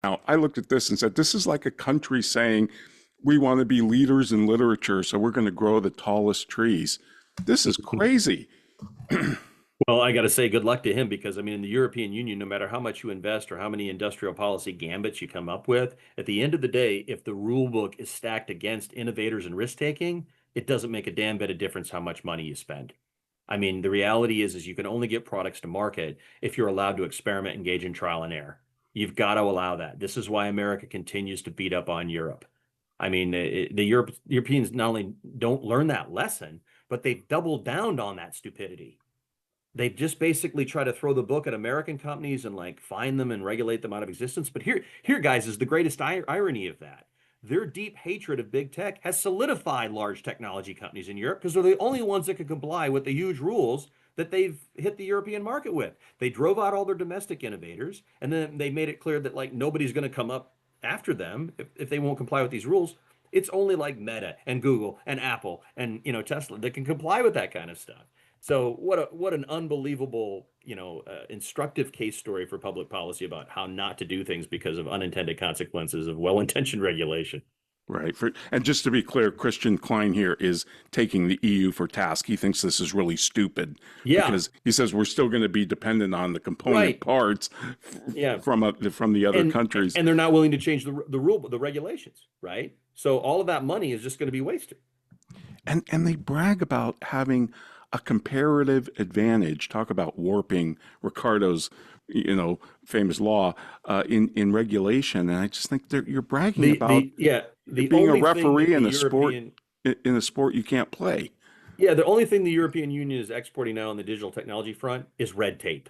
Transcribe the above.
Now, I looked at this and said, this is like a country saying, we want to be leaders in literature, so we're going to grow the tallest trees. This is crazy. Well, I got to say good luck to him because, I mean, in the European Union, no matter how much you invest or how many industrial policy gambits you come up with, at the end of the day, if the rule book is stacked against innovators and risk taking, it doesn't make a damn bit of difference how much money you spend. I mean, the reality is you can only get products to market if you're allowed to experiment, engage in trial and error. You've got to allow that. This is why America continues to beat up on Europe. I mean, Europeans not only don't learn that lesson, but they've doubled down on that stupidity. They just basically try to throw the book at American companies and like fine them and regulate them out of existence. But here, guys, is the greatest irony of that. Their deep hatred of big tech has solidified large technology companies in Europe because they're the only ones that can comply with the huge rules that they've hit the European market with. They drove out all their domestic innovators, and then they made it clear that like nobody's going to come up after them if they won't comply with these rules. It's only like Meta and Google and Apple and Tesla that can comply with that kind of stuff. So what an unbelievable, instructive case story for public policy about how not to do things because of unintended consequences of well-intentioned regulation. Right. And just to be clear, Christian Klein here is taking the EU for task. He thinks this is really stupid Yeah, because he says we're still going to be dependent on the component right. parts Yeah. from the other And countries. and they're not willing to change the regulations, right? So all of that money is just going to be wasted. And they brag about having a comparative advantage. Talk about warping Ricardo's, famous law in regulation. And I just think you're bragging about The being a only thing that referee the in a sport European in a sport you can't play. yeah, the only thing the European Union is exporting now on the digital technology front is red tape.